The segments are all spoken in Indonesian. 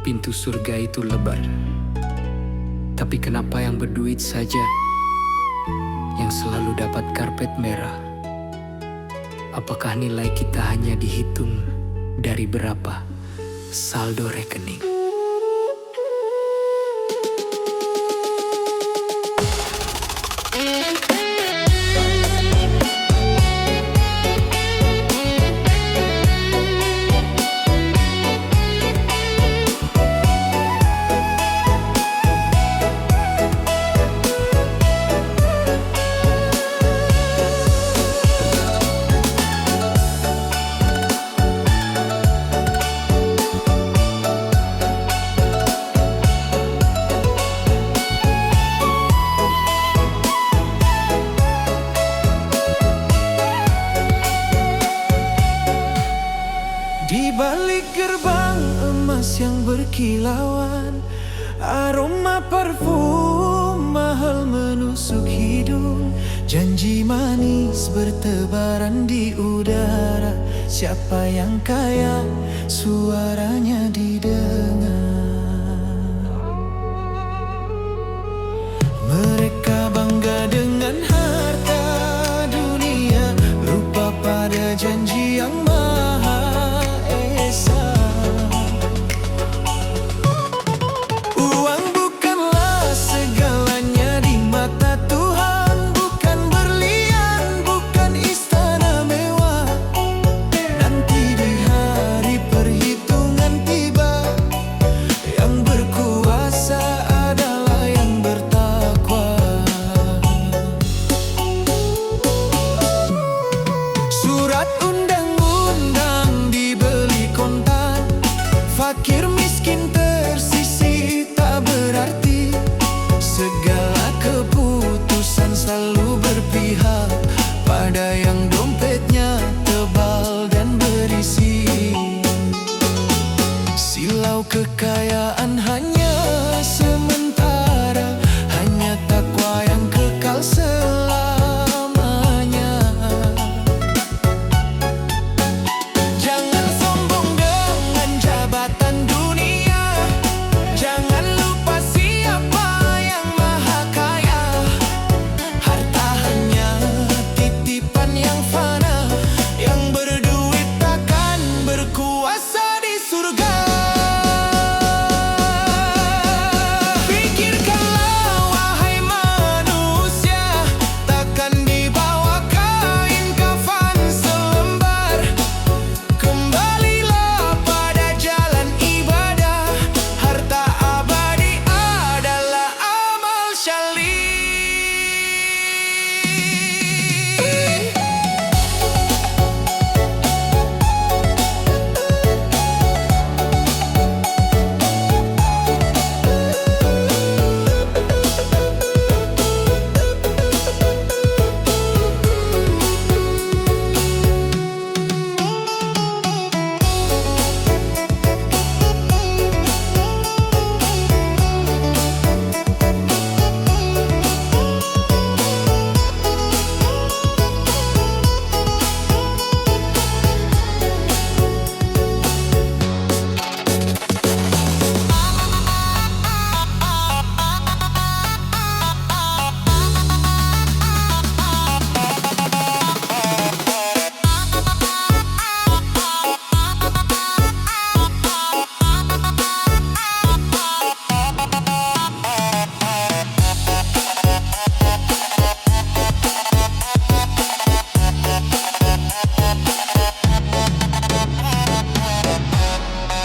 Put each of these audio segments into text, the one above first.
pintu surga itu lebar. Tapi kenapa yang berduit saja yang selalu dapat karpet merah? Apakah nilai kita hanya dihitung dari berapa saldo rekening? Di balik gerbang emas yang berkilauan, aroma parfum mahal menusuk hidung. Janji manis bertebaran di udara. Siapa yang kaya suaranya didengar? Mereka bangga dengan harta dunia, lupa pada janji yang maha esa. Uang bukanlah segalanya di mata Tuhan, bukan berlian, bukan istana mewah. Nanti di hari perhitungan tiba, yang berkuasa adalah yang bertakwa. Surat undang-undang dibeli kontan, fakir miskin tersisih tak berarti. Segala keputusan selalu berpihak pada yang dompetnya tebal dan berisi. Silau kekayaan hanya sementara, hanya takwa yang kekal selamanya. Jangan sombong dengan jabatan dunia, jangan lupa siapa yang maha kaya. Harta hanya titipan yang fana, yang berduit takkan berkuasa di surga. Pikirkanlah wahai manusia, takkan dibawa kain kafan selembar. Kembalilah pada jalan ibadah, harta abadi adalah amal syali.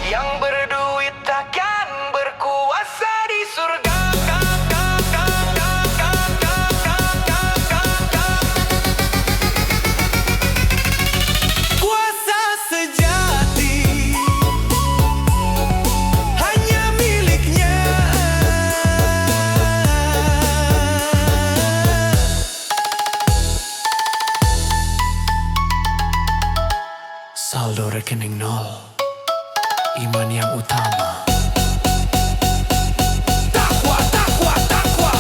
Yang berduit takkan berkuasa di surga. Kuasa sejati hanya miliknya. Saldo rekening nol, iman yang utama. Takwa, takwa, takwa.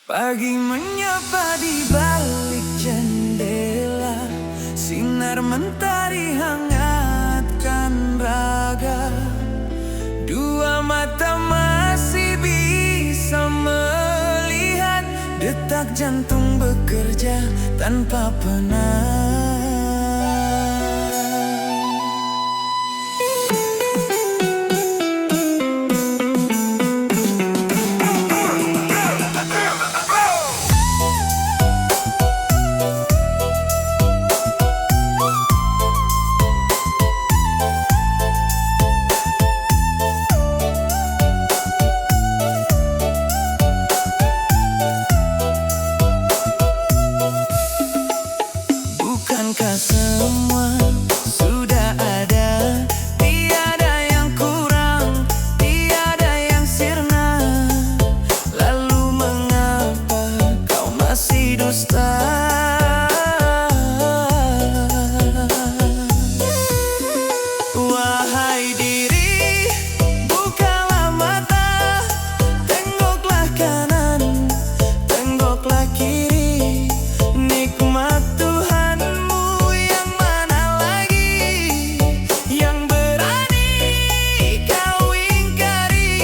Pagi menyapa di balik jendela, sinar mentari hangatkan raga. Dua mata masih bisa melihat detak jantung bekerja tanpa penat. Bukankah semua sudah ada? Tiada yang kurang, tiada yang sirna. Lalu mengapa kau masih dusta? Wahai diri, bukalah mata, tengoklah kanan, tengoklah kiri. Nikmat Tuhanmu yang mana lagi, yang berani kau ingkari.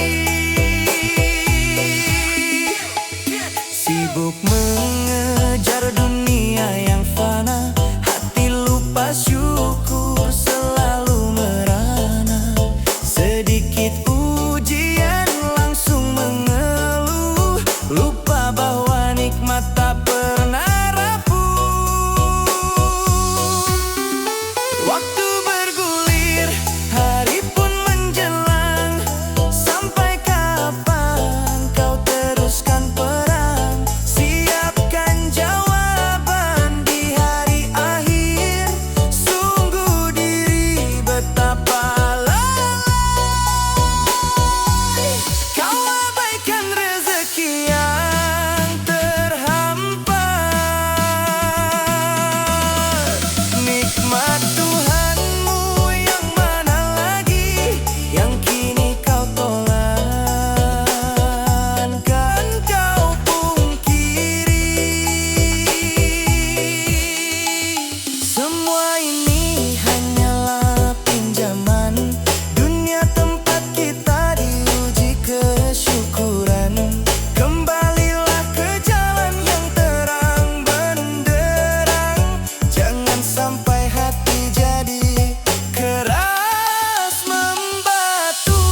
Sibuk mengejar dunia yang fana, hati lupa syukur selalu merana. Sedikit ujian langsung mengeluh, lupa bahwa nikmat tak pernah rapuh. Waktu bergulir, hari pun menjelang. Sampai kapan kau teruskan perang? Siapkan jawaban di hari akhir. Sungguh diri betapa lalai, kau abaikan rezeki yang terhampat. Nikmat Tuhanmu yang mana lagi, yang kini kau tolan, kan kau pungkiri. Semua ini hanyalah pinjaman dunia, tempat kita diuji kesyukuran. Kembalilah ke jalan yang terang benderang, jangan sampai hati jadi keras membatu.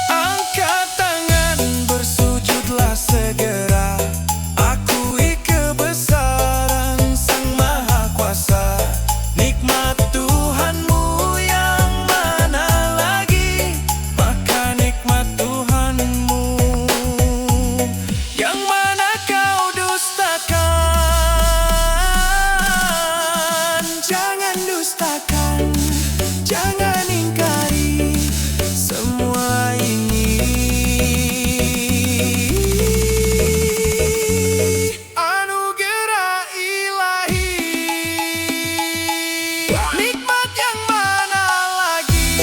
Angkat tangan, bersujudlah segera. Akui kebesaran Sang Maha Kuasa. Nikmat Tuhanmu yang mana lagi, maka nikmat Tuhanmu yang mana kau dustakan. Jangan dustakan, jangan ingkari semua ini. Anugerah ilahi, nikmat yang mana lagi.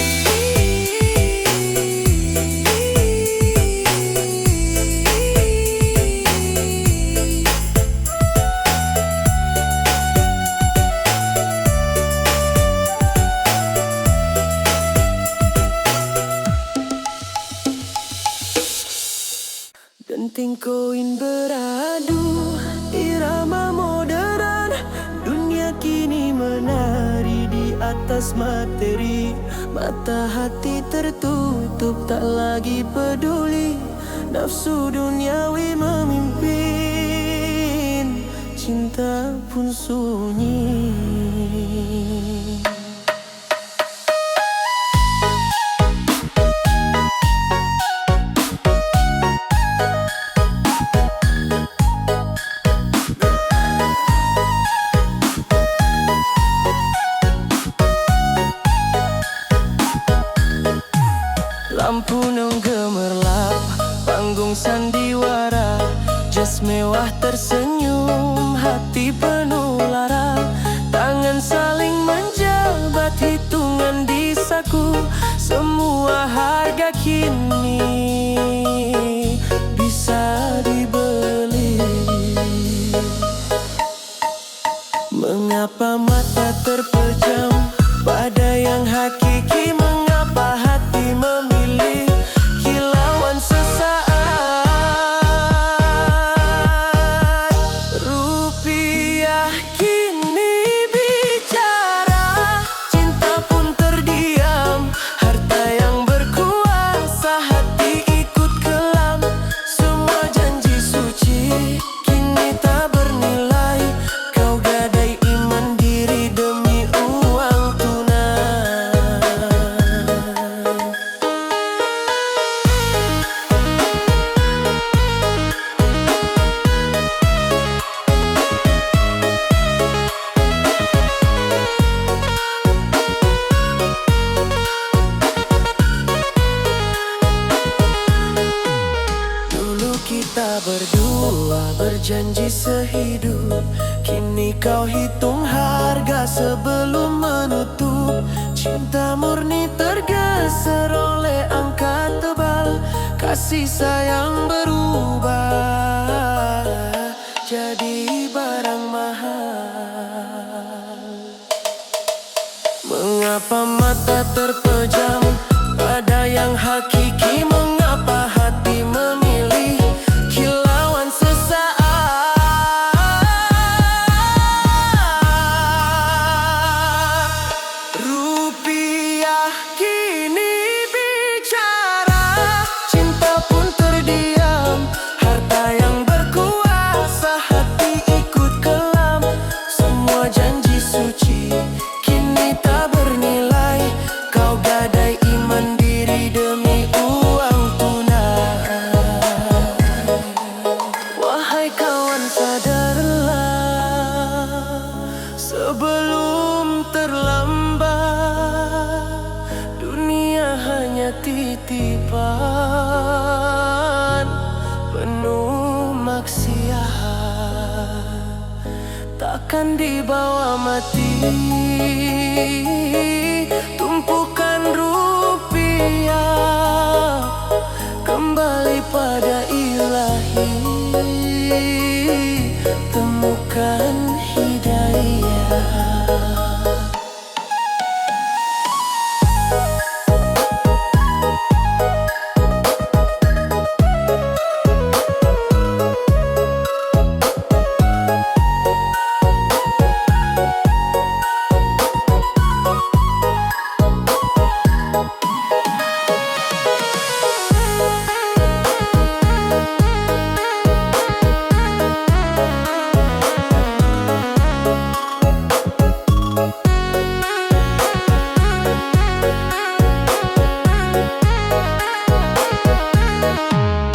Denting koin beradu, irama modern. Dunia kini menari di atas atas materi. Mata hati tertutup, tak lagi peduli. Nafsu duniawi memimpin, cinta pun sunyi. Lampu neon gemerlap, panggung sandiwara, jas mewah tersenyum, hati penuh lara. Tangan saling menjabat, hitungan di saku. Semua harga kini bisa dibeli. Mengapa mata terpejam pada yang hakiki? Mengapa hati memilih kilauan sesaat? Rupiah kini bicara, cinta pun terdiam. Harta yang berkuasa, hati ikut kelam. Semua janji suci kini tak bernilai. Kau gadai iman diri demi uang tunai. Dulu kita berdua berjanji sehidup, kini kau hitung harga sebelum menutup. Cinta murni tergeser oleh angka tebal. Kasih sayang berubah jadi barang mahal. Mengapa mata terpejam pada yang hakiki? Mengapa hati memilih kilauan sesaat? Rupiah kini bicara, cinta pun terdiam. Harta yang berkuasa, hati ikut kelam. Semua janji suci kini tak bernilai. Kau gadai iman diri demi uang tunai. Wahai kawan, sadarlah sebelum terlambat. Dunia hanya titipan penuh maksiat, takkan dibawa mati. Tumpukan rupiah kembali pada ilahi. Temukan hidayah.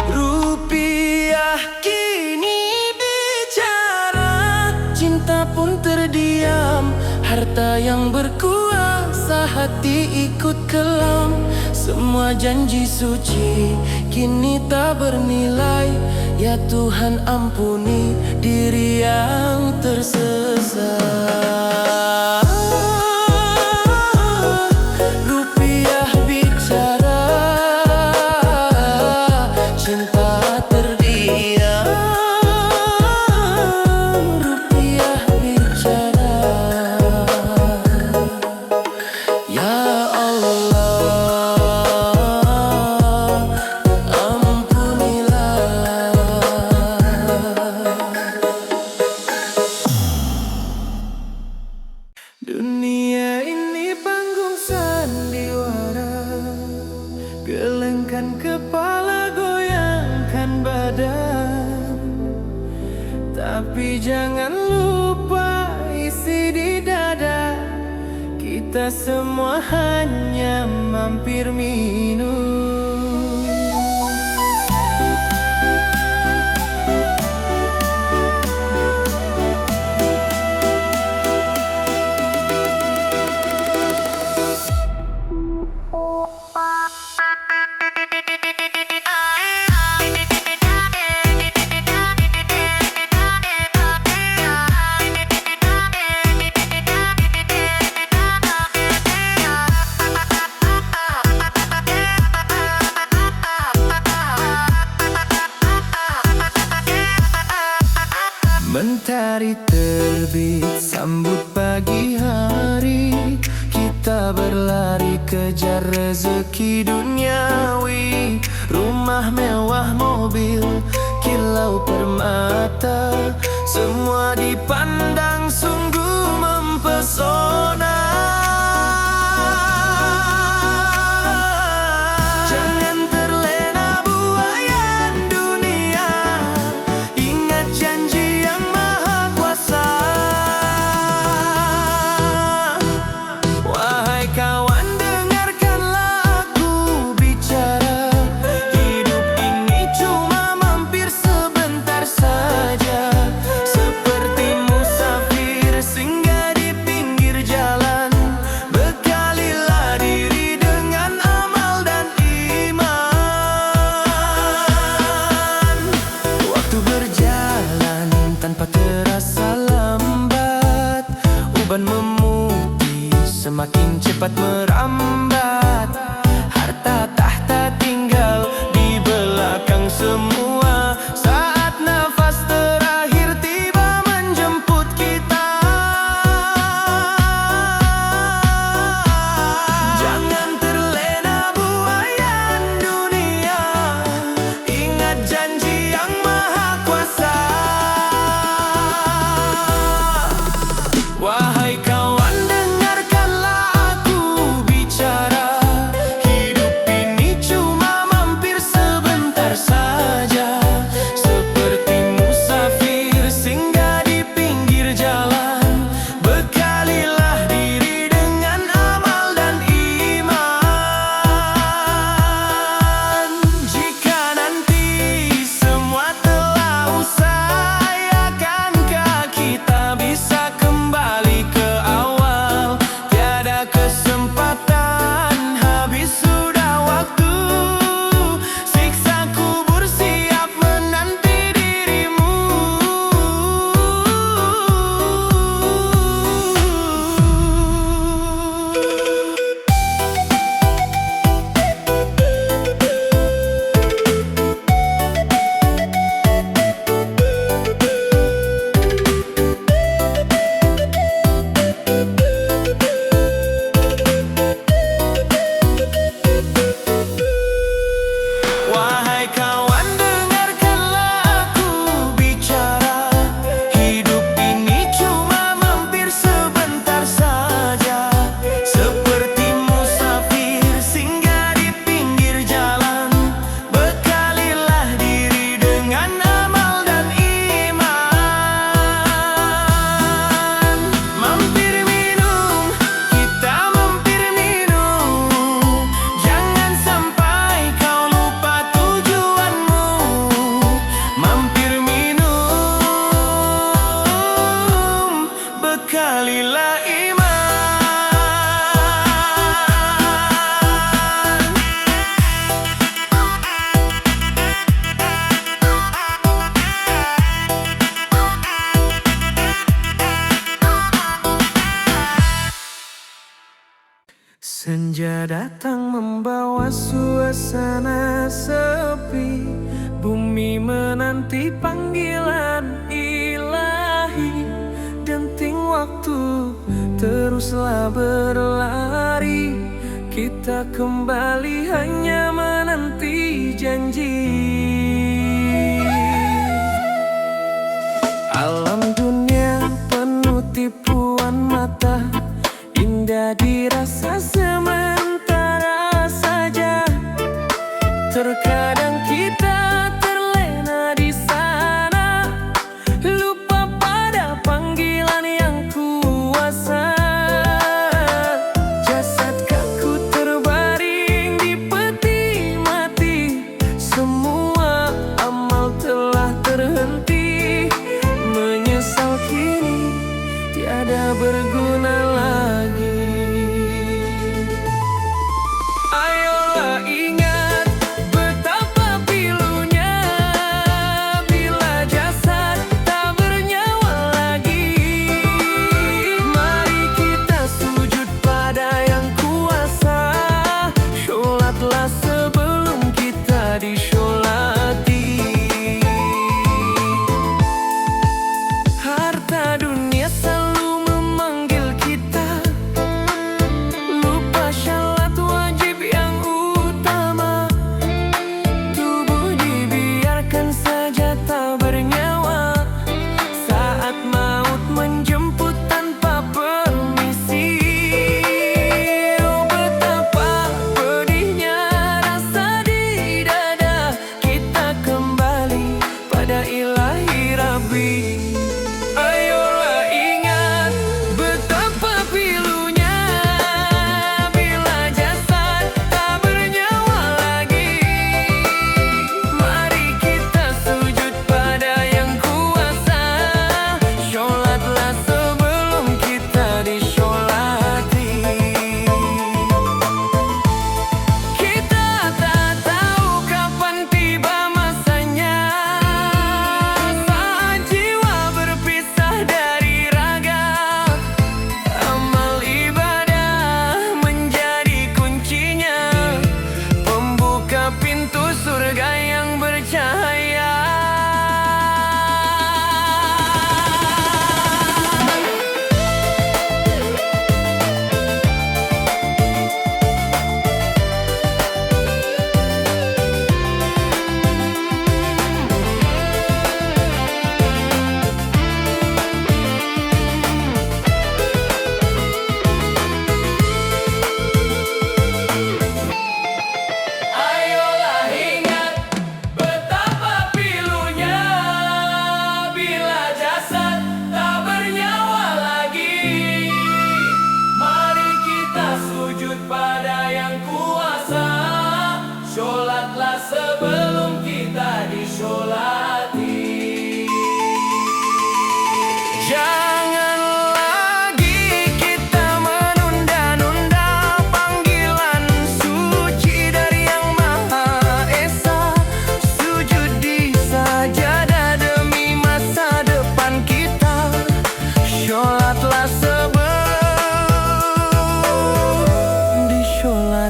Rupiah kini bicara, cinta pun terdiam. Harta yang berkuasa, hati ikut kelam. Semua janji suci kini tak bernilai. Ya Tuhan, ampuni diri yang tersesat. Rupiah bicara, cinta terdiam. Rupiah bicara, ya Allah, ampunilah. Dunia kepala, goyangkan badan, tapi jangan lupa isi di dada. Kita semua hanya mampir minum. Mentari terbit, sambut pagi hari. Kita berlari kejar rezeki duniawi. Rumah mewah, mobil, kilau permata, semua dipandang sungguh mempesona. Jangan terlena buayan dunia, ingat janji yang maha kuasa. Wahai kawan, dengarkanlah aku bicara. Hidup ini cuma mampir sebentar saja, seperti musafir singgah di pinggir jalan. Bekalilah diri dengan amal dan iman. Waktu berjalan tanpa terasa lambat, uban memutih semakin cepat merambat. Harta tahta tinggal di belakang semua, saat nafas terakhir tiba menjemput kita. Jangan terlena buayan dunia, ingat janji yang maha kuasa. Wahai kawan, dengarkanlah aku bicara. Hidup ini cuma mampir sebentar saja, seperti musafir singgah di pinggir jalan. Bekalilah diri dengan amal dan iman. Jika nanti semua telah usai, akankah kita bisa kembali ke awal? Tiada kesempatan, habis sudah waktu. Siksa kubur siap menanti dirimu. Wahai kawan, dengarkanlah aku bicara. Hidup ini cuma mampir sebentar saja, seperti musafir singgah di pinggir jalan. Bekalilah diri dengan amal dan iman. Mampir minum, kita mampir minum. Jangan sampai kau lupa tujuanmu. Mampir minum, bekalilah iman. Senja datang membawa suasana sepi. Bumi menanti panggilan ilahi. Denting waktu teruslah berlari. Kita kembali hanya menanti janji. Alam dunia penuh tipuan mata, indah dirasa sementara saja. Terkadang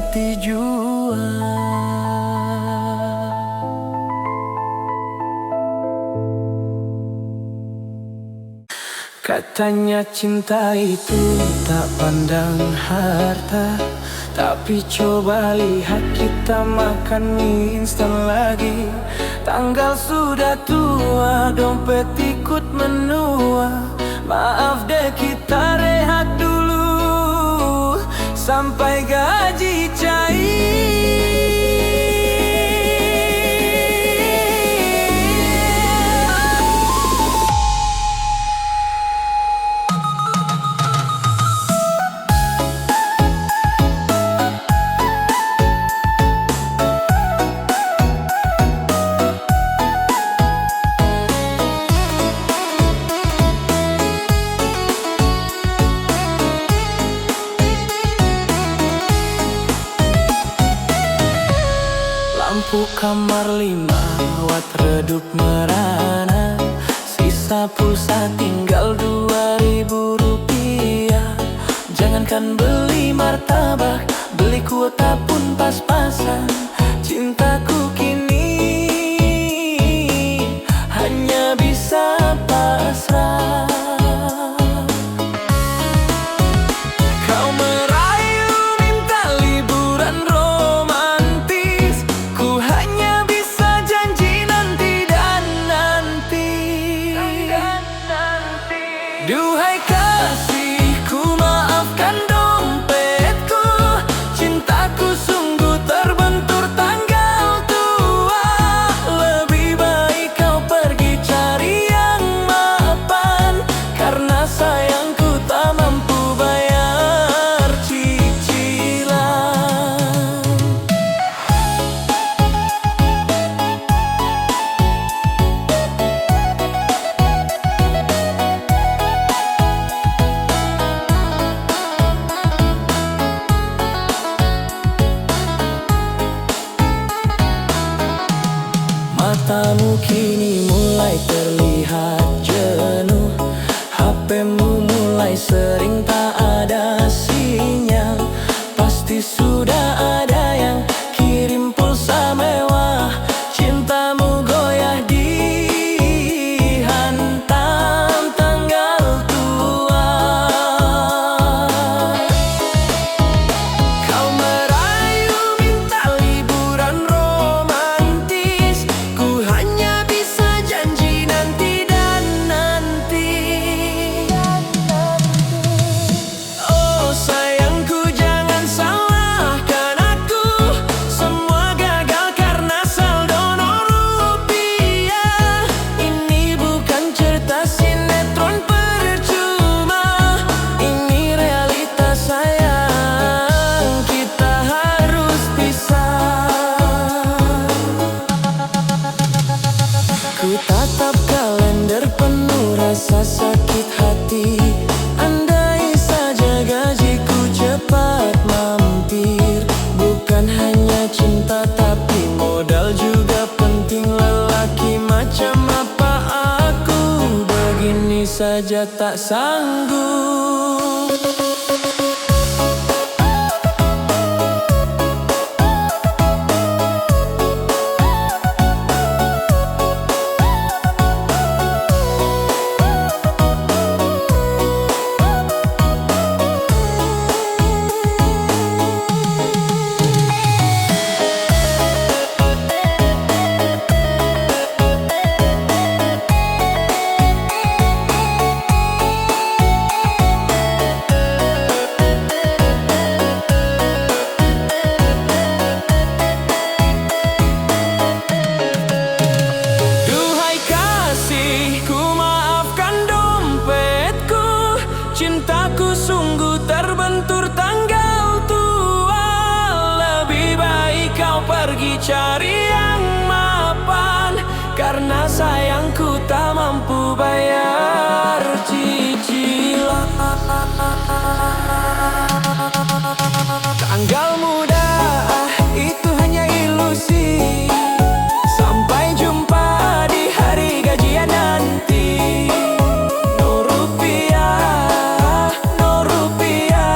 seperti jua. Katanya cinta itu tak pandang harta, tapi coba lihat kita makan mie instan lagi. Tanggal sudah tua, dompet ikut menua. Maaf deh kita rehat dulu sampai gaji cair. Lampu kamar 5 watt redup merana, sisa pulsa tinggal 2.000 rupiah. Jangankan beli martabak, beli kuota pun pas-pasan. Cintaku kini hanya bisa pasrah. Kau merayu minta liburan romantis, ku hanya bisa janji nanti dan nanti. Duhai kasihku, maafkan dompetku, cintaku sungguh terbentur tanggal tua. Lebih baik kau pergi cari yang mapan, karena sayangku tak mampu bayar cicilan. Matamu kini mulai terlihat jenuh, HP-mu mulai sering tak ada sinyal. Pasti sudah ada yang kirim pulsa mewah. Cintamu goyah dihantam tanggal tua. Kau merayu minta liburan romantis, ku hanya bisa janji nanti dan nanti. Oh sayangku, jangan salahkan aku, semua gagal karena saldo no rupiah. Ini bukan cerita sinetron percuma, ini realitas sayang, kita harus pisah. Ku tatap kalender penuh rasa sakit hati. Andai saja gajiku cepat mampir. Bukan hanya cinta tapi modal juga penting. Lelaki macam apa aku, begini saja tak sanggup. Duhai kasihku, maafkan dompetku, cintaku sungguh terbentur tanggal tua. Lebih baik kau pergi cari yang mapan, karena sayangku tak mampu bayar cicilan. Tanggal muda itu hanya ilusi, sampai jumpa di hari gajian nanti. No rupiah, no rupiah.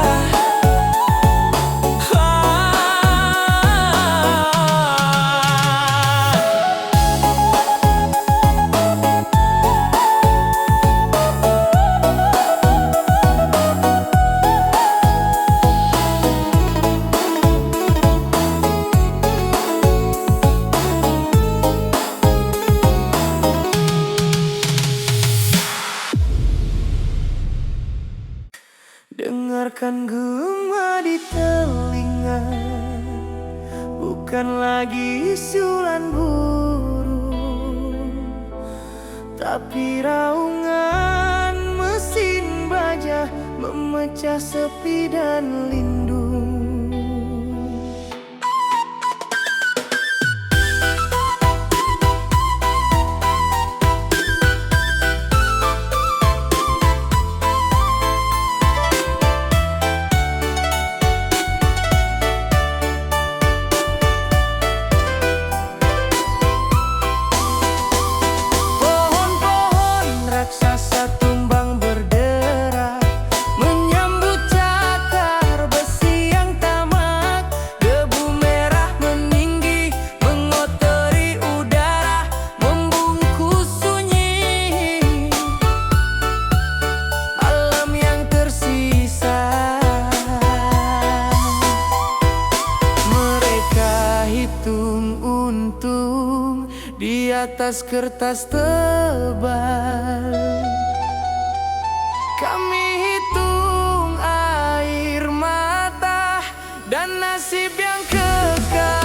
bukan lagi siulan burung, tapi raungan mesin baja memecah sepi dan lindung. Untung di atas kertas tebal, kami hitung air mata dan nasib yang kekal.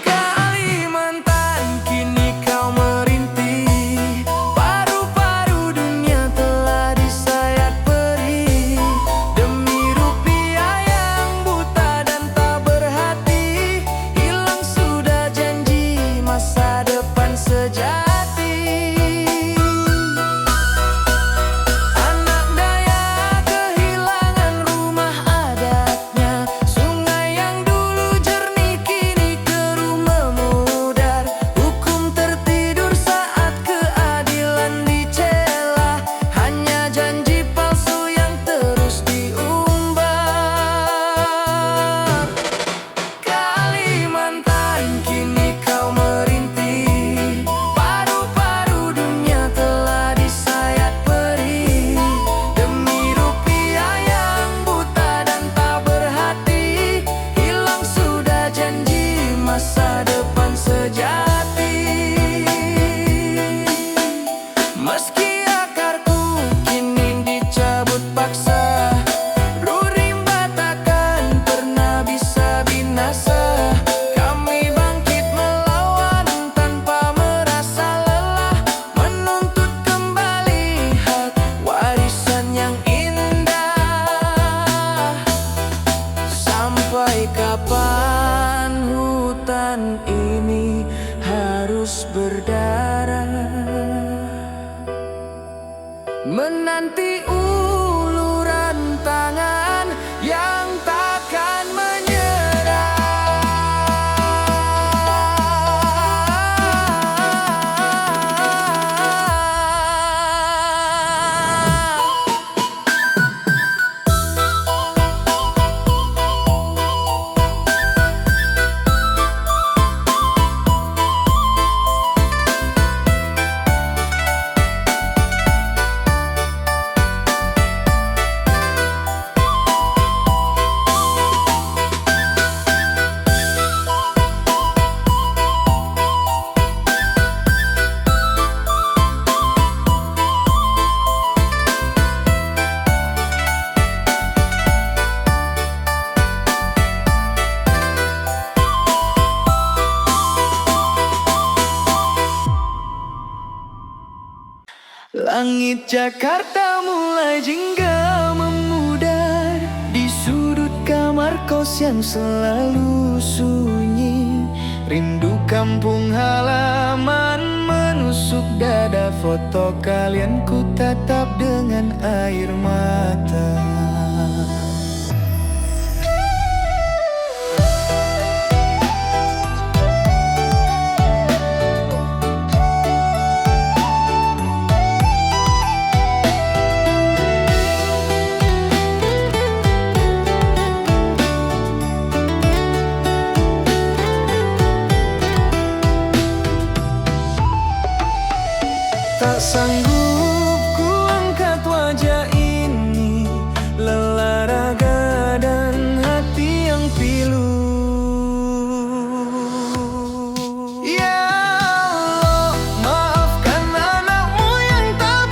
Kalimantan, kini kau merintih, paru-paru dunia telah disayat perih. Demi rupiah yang buta dan tak berhati, hilang sudah janji masa depan sejati. Anak Dayak kehilangan rumah adatnya, sungai yang dulu jernih kini keruh memudar. Hukum tertidur saat keadilan dicela, hanya janji palsu yang terus diumbar. Kalimantan, kini kau merintih, paru-paru dunia telah disayat perih. Demi rupiah yang buta dan tak berhati, hilang sudah janji masa depan sejati. Meski akarku kini dicabut paksa, Rurimba takkan pernah bisa binasa. Kami bangkit melawan tanpa merasa lelah, menuntut kembali hak warisan yang indah. Sampai kapan hutan ini harus berdarah, menanti uluran tangan yang takkan menyerah. Langit Jakarta mulai jingga memudar di sudut kamar kos yang selalu sunyi. Rindu kampung halaman menusuk dada, foto kalian ku tatap dengan air mata. Tak sanggup ku angkat wajah ini, lelah raga dan hati yang pilu. Ya Allah, maafkan anakmu yang tak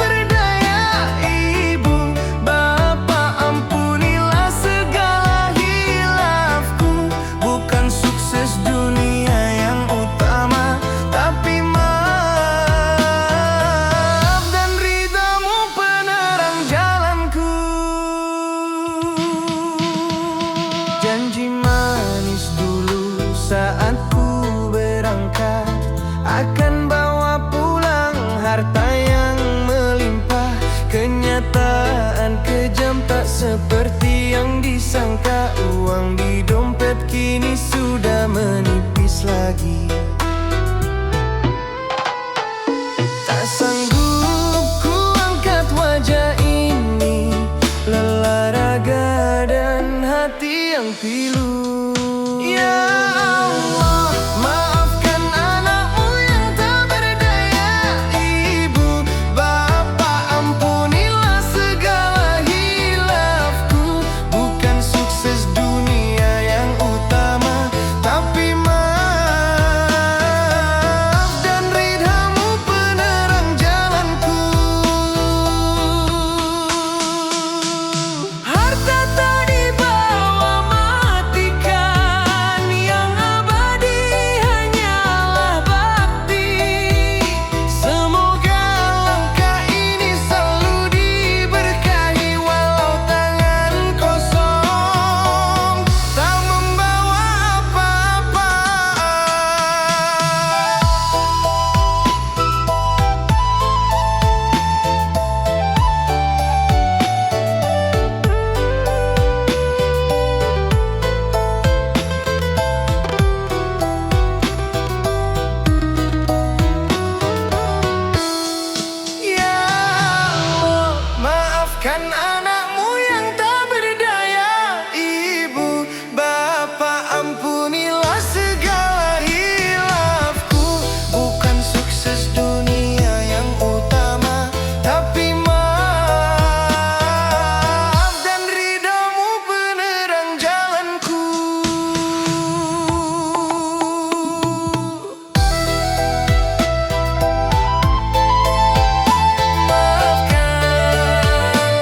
harta yang melimpah. Kenyataan kejam tak seperti yang disangka. Uang di dompet kini sudah menipis lagi. Tak sanggup ku angkat wajah ini, lelah raga dan hati yang pilu. Ya Allah, maafkan anakmu yang tak berdaya. Ibu, Bapak, ampunilah segala hilafku. Bukan sukses dunia yang utama, tapi maaf dan ridhamu penerang jalanku. Harta tak dibawa matikan, yang abadi hanyalah bakti. Semoga langkah ini selalu diberkahi, walau tangan kosong tak membawa apa-apa. Ya Allah, maafkan anakmu yang tak berdaya. Ibu, Bapak, ampunilah segala hilafku. Bukan sukses dunia yang utama, tapi maaf dan ridhamu penerang jalanku. Maafkan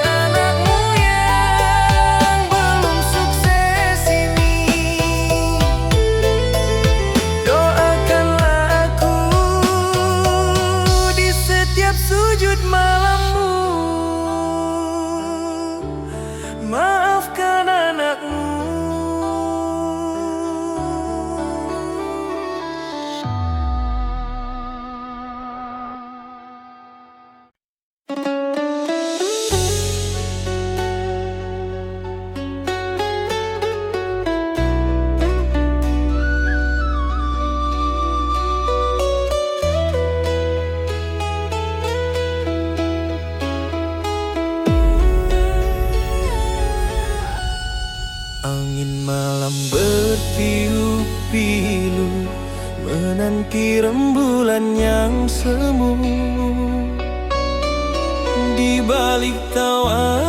anakmu yang belum sukses ini. Doakanlah aku di setiap sujud malammu. Maafkan anakmu. Angin malam bertiup-pilu, menanti rembulan yang semu. Di balik tawa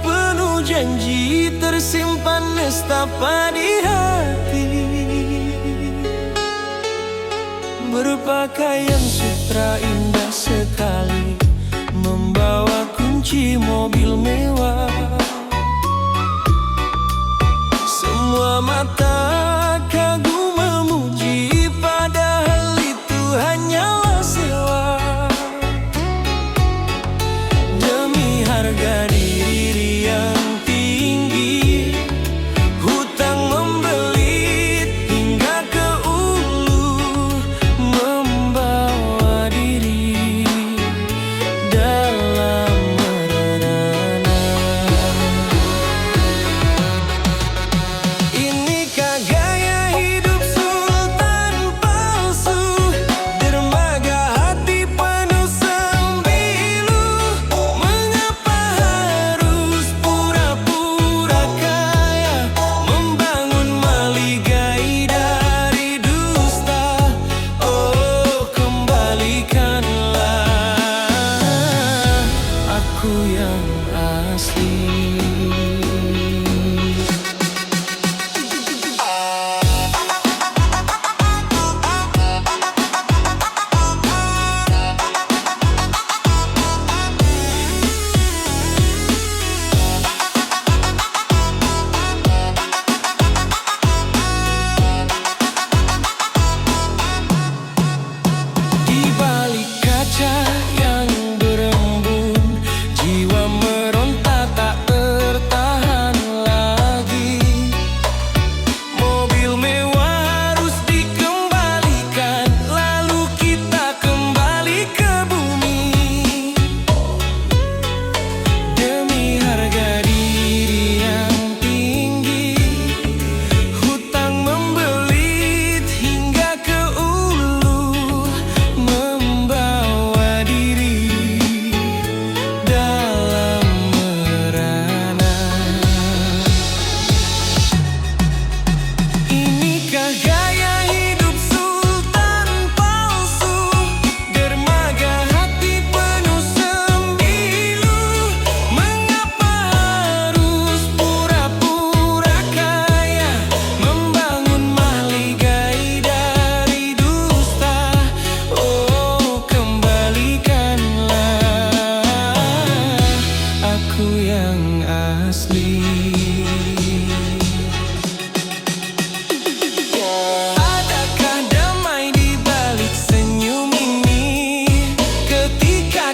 penuh janji, tersimpan nestapa di hati. Berpakaian sutra indah sekali, membawa kunci mobil mewah. Semua mata kagum memuji, padahal itu hanyalah sewa. Demi harga diri yang tinggi, hutang membelit hingga ke ulu, membawa diri dalam merana. Inikah gaya hidup sultan palsu, dermaga hati penuh sembilu. Mengapa harus pura-pura kaya, membangun maligai dari dusta? Oh, kembalikanlah aku yang asli. Di balik kaca yang berembun, jiwa meronta tak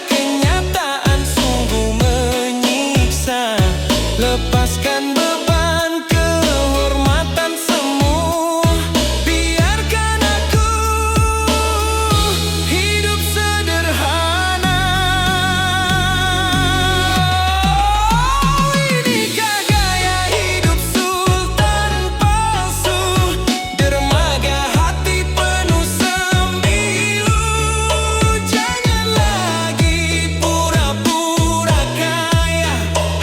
kenyataan sungguh menyiksa. Lepaskan beban kehormatan semu. Biarkan aku hidup sederhana. Inikah gaya hidup sultan palsu, dermaga hati penuh sembilu. Jangan lagi pura-pura kaya,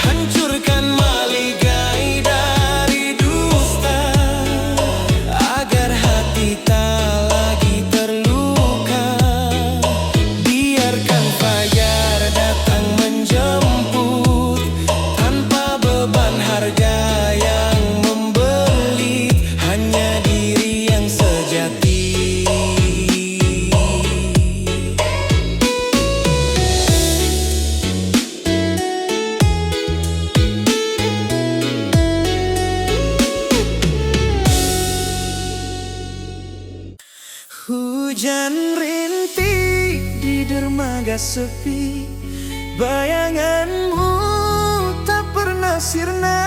hancurkan maligai dari dusta, agar hati tak lagi terluka. Biarkan fajar datang menjemput, tanpa beban harga yang membelit, hanya diri yang sejati. Hujan rintik di dermaga sepi, bayanganmu tak pernah sirna.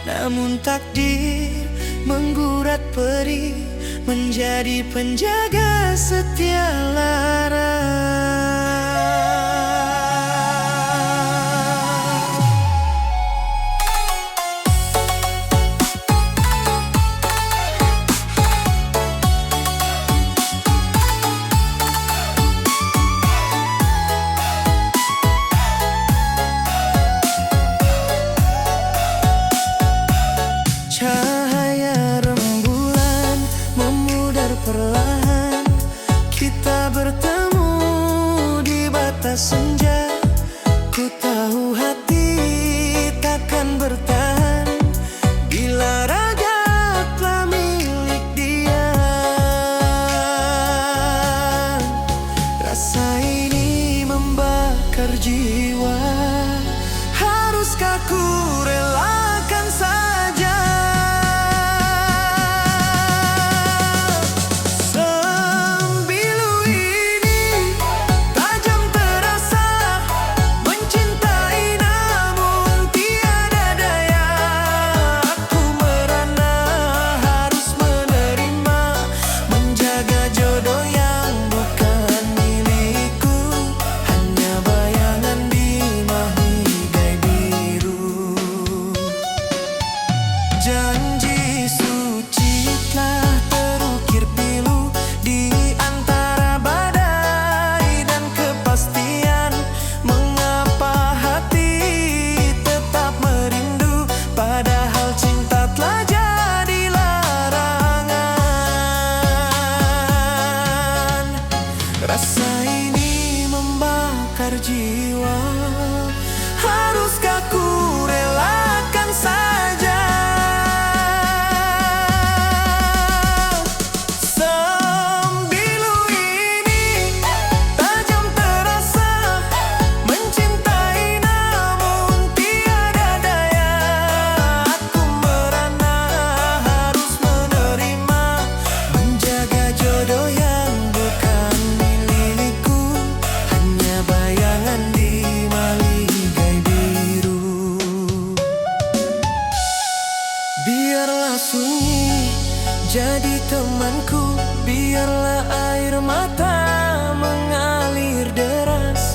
Namun takdir menggurat perih, menjadi penjaga setia lara. Cahaya rembulan memudar perlahan, kita bertemu di batas senja. Ku tahu hati takkan bertahan bila raga telah milik dia. Rasa ini membakar jiwa, haruskah ku relakan saja? Janji suci telah terukir pilu di antara badai dan kepastian. Mengapa hati tetap merindu, padahal cinta telah jadi larangan. Rasa ini membakar jiwa, haruskah ku relakan saja? Biarlah sunyi jadi temanku, biarlah air mata mengalir deras.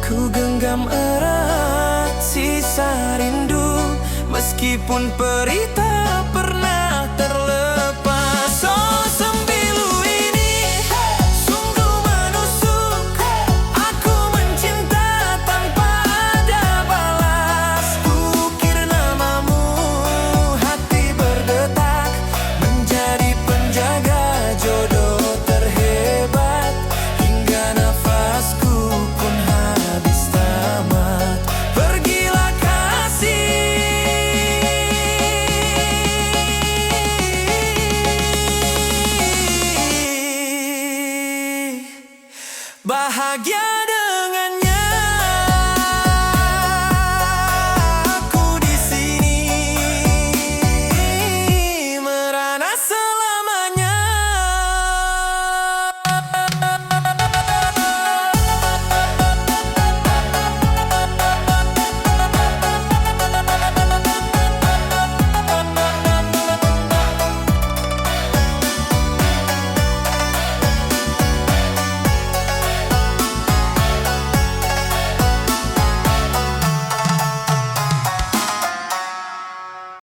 Ku genggam erat sisa rindu, meskipun perih tak pernah terlepas. Oh, sembilu ini sungguh menusuk, aku mencinta tanpa ada balas. Ukir namamu, hati berdetak, menjadi penjaga jodoh terhebat. Hingga nafasku pun habis tamat, pergilah kasih. Bahagia dengannya.